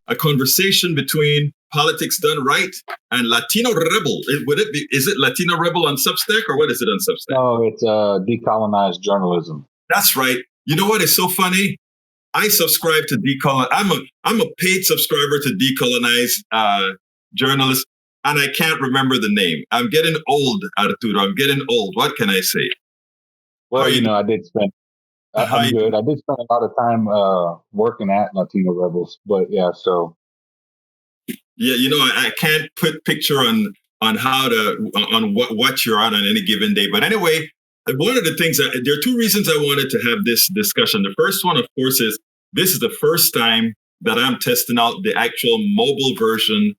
a conversation between Politics Done Right and Latino Rebel. Is it Latino Rebel on Substack, or what is it on Substack? No, it's decolonized journalism. That's right. You know what is so funny? I subscribe to Decolonize. I'm a paid subscriber to Decolonize journalists, and I can't remember the name. I'm getting old, Arturo. I'm getting old. What can I say? Well, I did spend. I'm good. I did spend a lot of time working at Latino Rebels, but yeah. So yeah, I can't put picture on what you're on any given day. But anyway, one of the things there are two reasons I wanted to have this discussion. The first one, of course, is this is the first time that I'm testing out the actual mobile version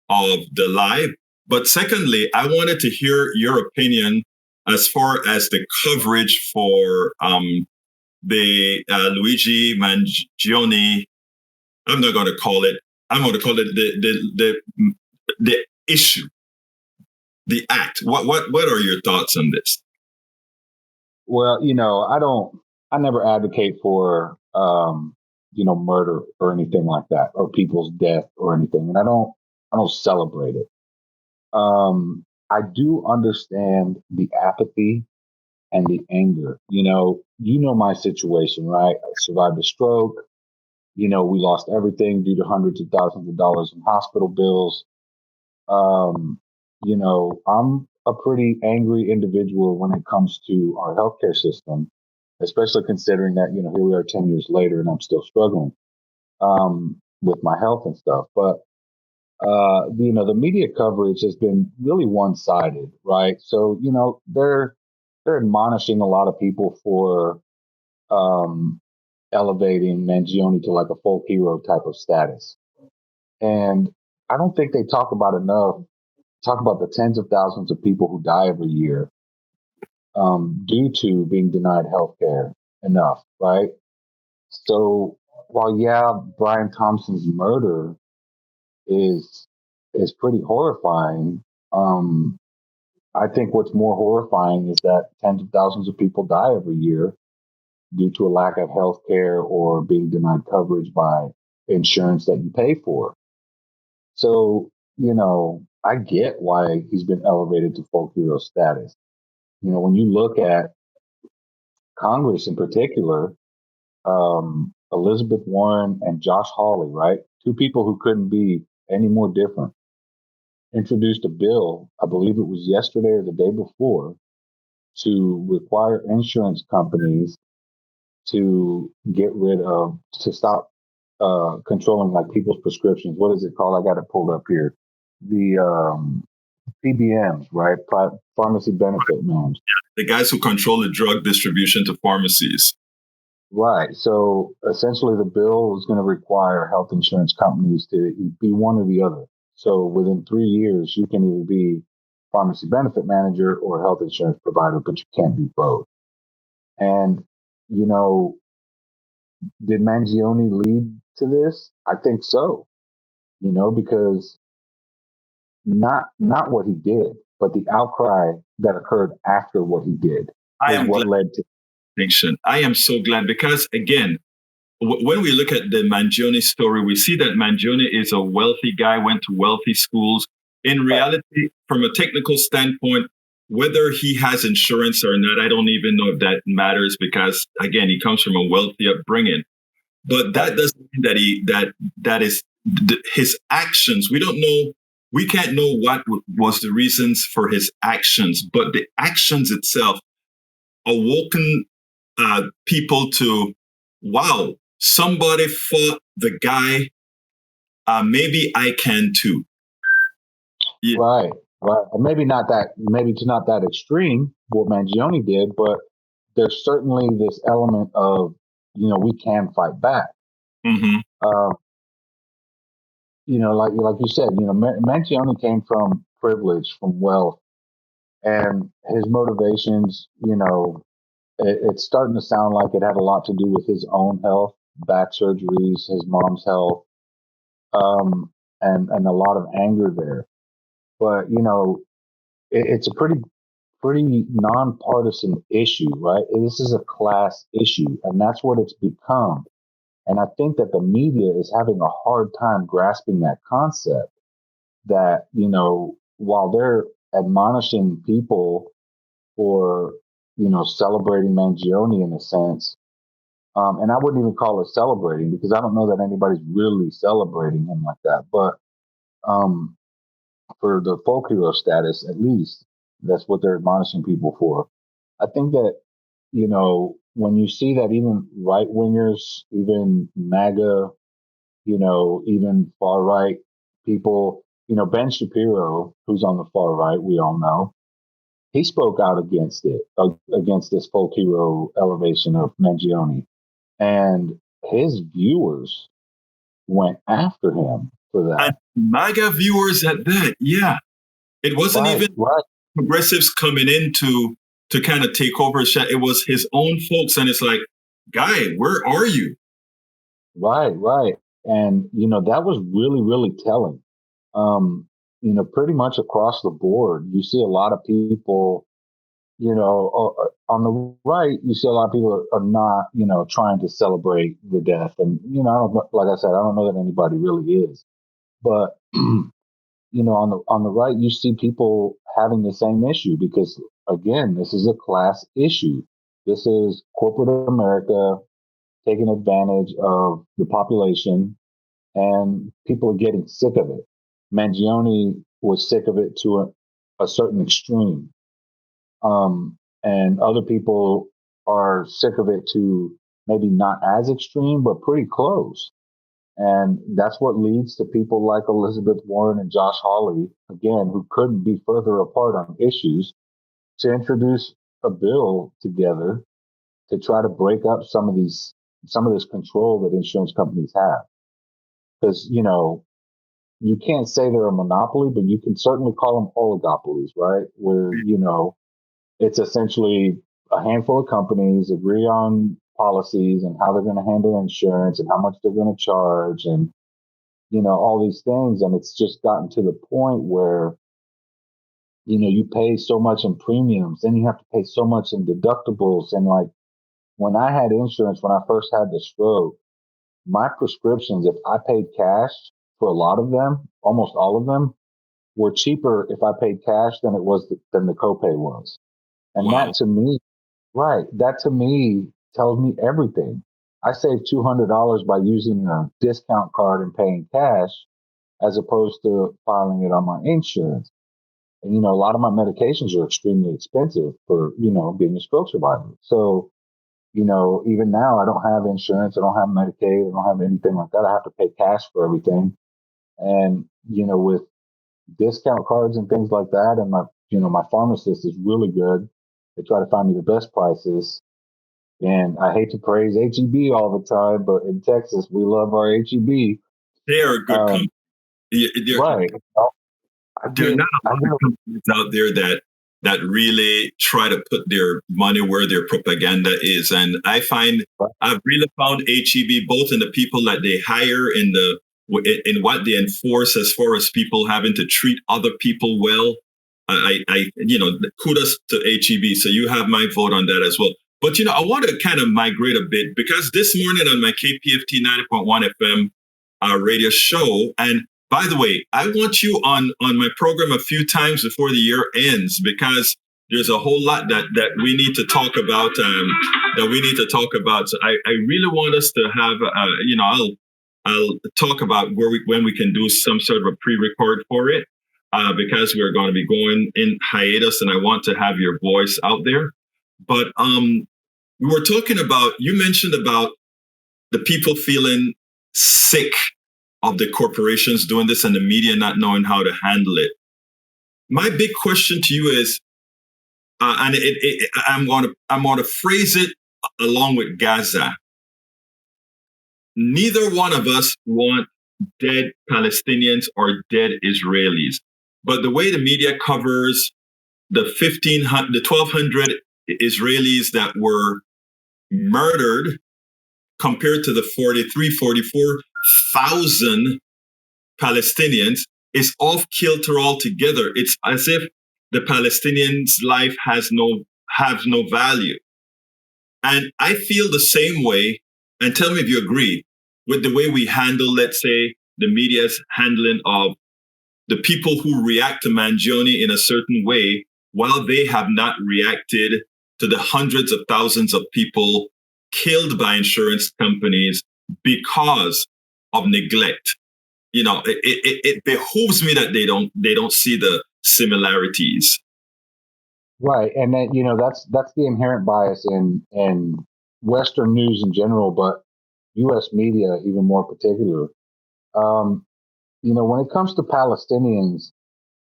of the live. But secondly, I wanted to hear your opinion as far as the coverage for the Luigi Mangione. I'm not going to call it. I'm going to call it the issue, the act. What are your thoughts on this? Well, I never advocate for murder or anything like that, or people's death or anything, and I don't celebrate it. I do understand the apathy and the anger. My situation, right? I survived a stroke. We lost everything due to hundreds of thousands of dollars in hospital bills. I'm a pretty angry individual when it comes to our healthcare system, especially considering that, here we are 10 years later and I'm still struggling with my health and stuff. But, the media coverage has been really one-sided, right? So, they're admonishing a lot of people for elevating Mangione to like a folk hero type of status. And I don't think they talk about the tens of thousands of people who die every year due to being denied healthcare enough, right? So while Brian Thompson's murder is pretty horrifying, I think what's more horrifying is that tens of thousands of people die every year due to a lack of health care or being denied coverage by insurance that you pay for. So, I get why he's been elevated to folk hero status. When you look at Congress in particular, Elizabeth Warren and Josh Hawley, right? Two people who couldn't be any more different, introduced a bill, I believe it was yesterday or the day before, to require insurance companies to stop controlling like people's prescriptions. What is it called? I got it pulled up here. The PBMs, right? Pharmacy benefit norms. The guys who control the drug distribution to pharmacies. Right. So essentially the bill is going to require health insurance companies to be one or the other. So within 3 years, you can either be pharmacy benefit manager or health insurance provider, but you can't be both. And, did Mangione lead to this? I think so, because not what he did, but the outcry that occurred after what he did is what led to extinction. I am so glad because, again, when we look at the Mangione story, we see that Mangione is a wealthy guy, went to wealthy schools. In reality, from a technical standpoint, whether he has insurance or not, I don't even know if that matters because, again, he comes from a wealthy upbringing. But that doesn't mean that is his actions. We don't know. We can't know what was the reasons for his actions, but the actions itself awoken people to, wow, somebody fought the guy. Maybe I can too. Yeah. Right. Maybe not that extreme what Mangione did, but there's certainly this element of, we can fight back. Mm-hmm. Like you said, Mangione came from privilege, from wealth, and his motivations, it's starting to sound like it had a lot to do with his own health, back surgeries, his mom's health, and a lot of anger there. But, it's a pretty nonpartisan issue, right? This is a class issue, and that's what it's become. And I think that the media is having a hard time grasping that concept that, while they're admonishing people for, celebrating Mangione in a sense, and I wouldn't even call it celebrating because I don't know that anybody's really celebrating him like that. But um, for the folk hero status, at least, that's what they're admonishing people for. I think that, when you see that even right wingers, even MAGA, even far right people, Ben Shapiro, who's on the far right, we all know, he spoke out against it, against this folk hero elevation of Mangione. And his viewers went after him for And that. MAGA viewers at that, yeah. It wasn't Right, even right, progressives coming in to kind of take over. It was his own folks, and it's like, guy, where are you? right, right. And, that was really, really telling. Um, pretty much across the board, you see a lot of people, on the right, you see a lot of people are not, trying to celebrate the death. And, I don't, like I said, I don't know that anybody really is. But, on the right, you see people having the same issue because, again, this is a class issue. This is corporate America taking advantage of the population, and people are getting sick of it. Mangione was sick of it to a certain extreme. And other people are sick of it to maybe not as extreme, but pretty close. And that's what leads to people like Elizabeth Warren and Josh Hawley, again, who couldn't be further apart on issues, to introduce a bill together to try to break up some of this control that insurance companies have. Because, you can't say they're a monopoly, but you can certainly call them oligopolies, right? Where, it's essentially a handful of companies agree on policies and how they're going to handle insurance and how much they're going to charge and, all these things. And it's just gotten to the point where, you pay so much in premiums, then you have to pay so much in deductibles. And like when I had insurance, when I first had the stroke, my prescriptions, if I paid cash for a lot of them, almost all of them, were cheaper if I paid cash than than the copay was. And Wow. that to me tells me everything. I saved $200 by using a discount card and paying cash as opposed to filing it on my insurance. And, a lot of my medications are extremely expensive for, being a stroke survivor. So, even now I don't have insurance. I don't have Medicaid. I don't have anything like that. I have to pay cash for everything. And, with discount cards and things like that, and my pharmacist is really good. They try to find me the best prices. And I hate to praise HEB all the time, but in Texas, we love our HEB. They are a good company. There, Right. there are not a I lot get, of companies out there that really try to put their money where their propaganda is. And I've really found HEB both in the people that they hire, in what they enforce as far as people having to treat other people well. Kudos to HEB. So you have my vote on that as well. But I want to kind of migrate a bit because this morning on my KPFT 90.1 FM radio show, and by the way, I want you on my program a few times before the year ends because there's a whole lot that we need to talk about. So I really want us to have, I'll talk about when we can do some sort of a pre-record for it because we're going to be going in hiatus, and I want to have your voice out there. But we were talking about, you mentioned about the people feeling sick of the corporations doing this and the media not knowing how to handle it. My big question to you is, and I'm going to phrase it along with Gaza. Neither one of us want dead Palestinians or dead Israelis, but the way the media covers the 1,200 Israelis that were murdered compared to the 44,000 Palestinians is off kilter altogether. It's as if the Palestinians' life has no value. And I feel the same way, and tell me if you agree. with the way we handle, let's say, the media's handling of the people who react to Mangione in a certain way, while they have not reacted to the hundreds of thousands of people killed by insurance companies because of neglect. It behooves me that they don't see the similarities. Right, and then that's the inherent bias in Western news in general, but U.S. media even more particular. Um, when it comes to Palestinians,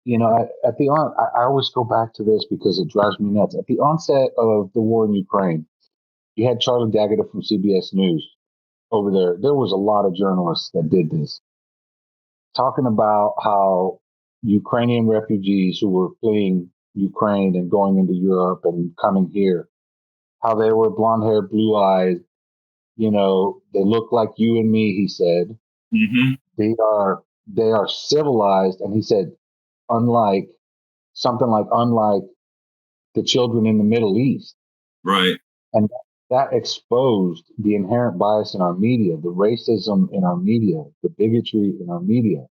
at the I always go back to this because it drives me nuts. At the onset of the war in Ukraine, you had Charlie Daggett from CBS News over there. There was a lot of journalists that did this, talking about how Ukrainian refugees who were fleeing Ukraine and going into Europe and coming here, how they were blonde haired, blue eyed, they look like you and me, he said. Mm-hmm. They are civilized, and he said, unlike unlike the children in the Middle East. Right. And that exposed the inherent bias in our media, the racism in our media, the bigotry in our media.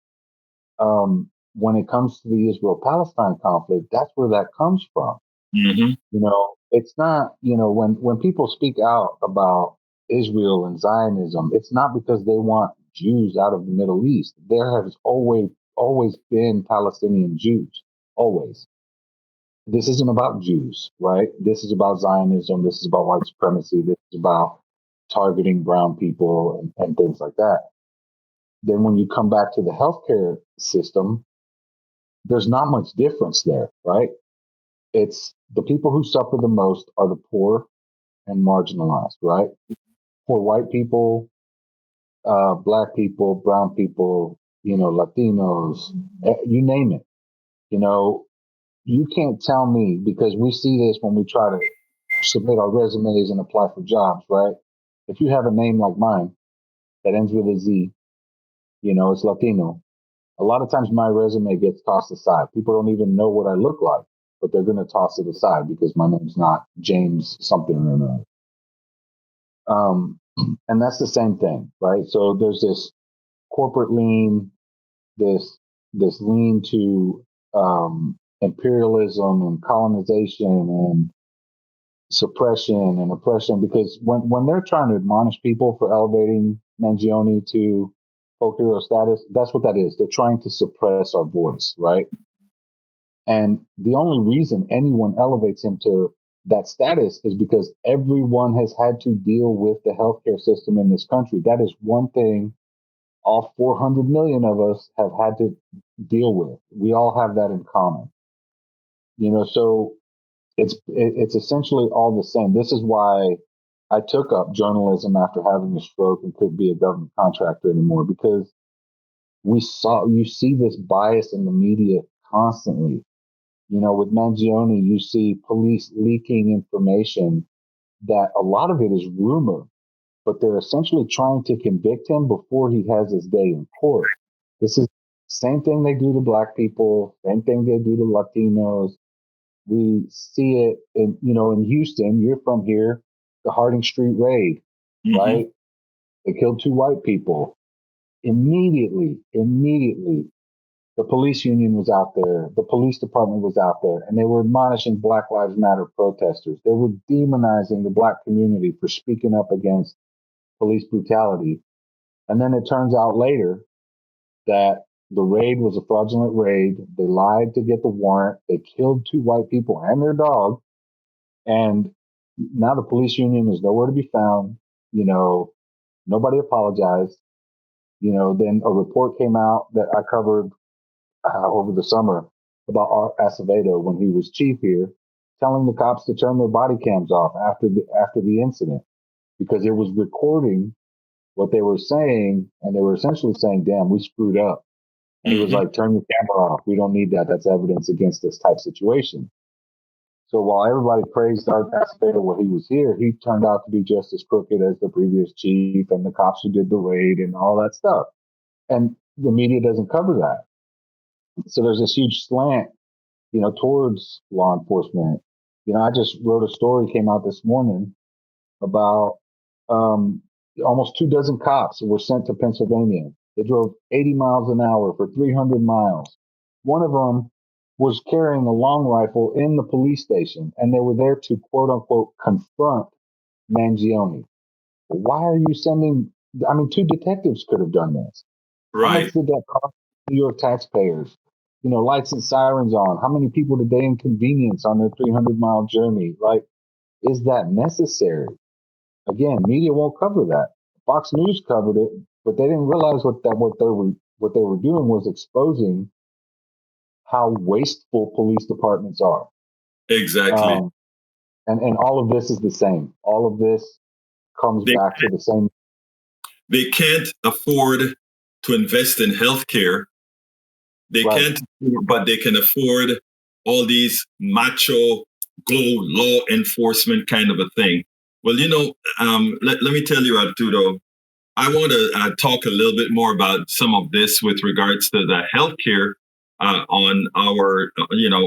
When it comes to the Israel-Palestine conflict, that's where that comes from. Mm-hmm. It's not, when people speak out about Israel and Zionism, it's not because they want Jews out of the Middle East. There has always been Palestinian Jews, always. This isn't about Jews, right? This is about Zionism. This is about white supremacy. This is about targeting brown people and things like that. Then when you come back to the healthcare system, there's not much difference there, right? It's the people who suffer the most are the poor and marginalized, right? Poor white people, black people, brown people, Latinos, you name it. You can't tell me, because we see this when we try to submit our resumes and apply for jobs, right? If you have a name like mine that ends with a Z, it's Latino. A lot of times my resume gets tossed aside. People don't even know what I look like, but they're going to toss it aside because my name's not James something or another. And that's the same thing, right? So there's this corporate lean, this lean to imperialism and colonization and suppression and oppression, because when they're trying to admonish people for elevating Mangione to folk hero status, that's what that is. They're trying to suppress our voice, right? And the only reason anyone elevates him to that status is because everyone has had to deal with the healthcare system in this country. That is one thing all 400 million of us have had to deal with. We all have that in common. So it's essentially all the same. This is why I took up journalism after having a stroke and couldn't be a government contractor anymore, because you see this bias in the media constantly. With Mangione, you see police leaking information that a lot of it is rumor, but they're essentially trying to convict him before he has his day in court. This is the same thing they do to black people, same thing they do to Latinos. We see it in Houston. You're from here, the Harding Street raid, Mm-hmm. right? They killed 2 white people. Immediately, the police union was out there, the police department was out there, and they were admonishing Black Lives Matter protesters. They were demonizing the black community for speaking up against police brutality. And then it turns out later that the raid was a fraudulent raid. They lied to get the warrant. They killed 2 white people and their dog. And now the police union is nowhere to be found. Nobody apologized. Then a report came out that I covered over the summer about Art Acevedo when he was chief here, telling the cops to turn their body cams off after the incident because it was recording what they were saying, and they were essentially saying, "Damn, we screwed up." And he was like, "Turn your camera off. We don't need that. That's evidence against this type situation." So while everybody praised Art Acevedo when he was here, he turned out to be just as crooked as the previous chief and the cops who did the raid and all that stuff. And the media doesn't cover that. So there's this huge slant, towards law enforcement. I just wrote a story, came out this morning about almost 24 cops were sent to Pennsylvania. They drove 80 miles an hour for 300 miles. One of them was carrying a long rifle in the police station, and they were there to quote unquote confront Mangione. Why are you sending? I mean, two detectives could have done this. How Right. much did that cost New York taxpayers? Lights and sirens on. How many people did they inconvenience on their 300-mile journey? Like, is that necessary? Again, media won't cover that. Fox News covered it, but they didn't realize what they were doing was exposing how wasteful police departments are. Exactly. And all of this is the same. All of this comes They back to the same. they can't afford to invest in healthcare. They Right. can't, but they can afford all these macho go law enforcement kind of a thing. Well, let me tell you, Arturo, I want to talk a little bit more about some of this with regards to the healthcare on our,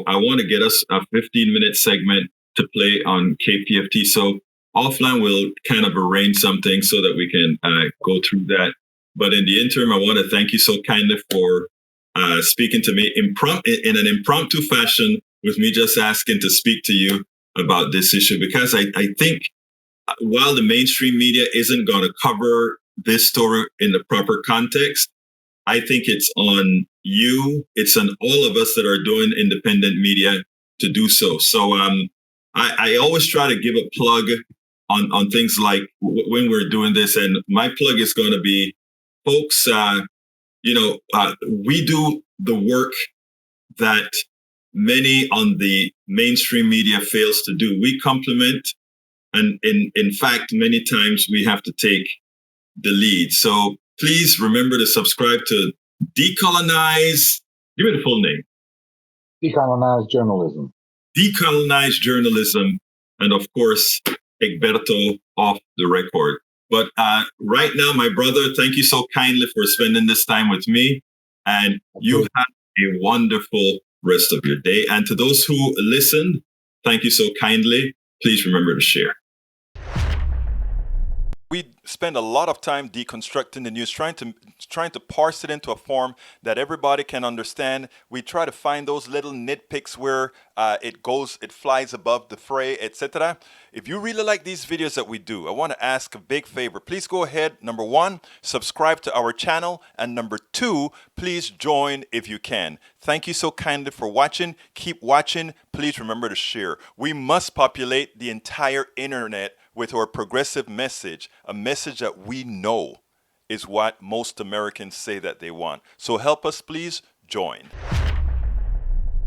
I want to get us a 15-minute segment to play on KPFT. So offline, we'll kind of arrange something so that we can go through that. But in the interim, I want to thank you so kindly for speaking to me in an impromptu fashion, with me just asking to speak to you about this issue, because I think while the mainstream media isn't going to cover this story in the proper context, I think it's on you, it's on all of us that are doing independent media to do so. So I always try to give a plug on things like when we're doing this, and my plug is going to be, folks, we do the work that many on the mainstream media fails to do. We complement, and in fact, many times we have to take the lead. So please remember to subscribe to Decolonize. Give it a full name. Decolonize journalism. Decolonize journalism, and of course, Egberto off the record. But right now, my brother, thank you so kindly for spending this time with me. And you have a wonderful rest of your day. And to those who listened, thank you so kindly. Please remember to share. We spend a lot of time deconstructing the news, trying to parse it into a form that everybody can understand. We try to find those little nitpicks where it flies above the fray, etc. If you really like these videos that we do, I want to ask a big favor. Please go ahead. Number one, subscribe to our channel. And number two, please join if you can. Thank you so kindly for watching. Keep watching. Please remember to share. We must populate the entire internet with our progressive message, a message that we know is what most Americans say that they want. So help us, please join.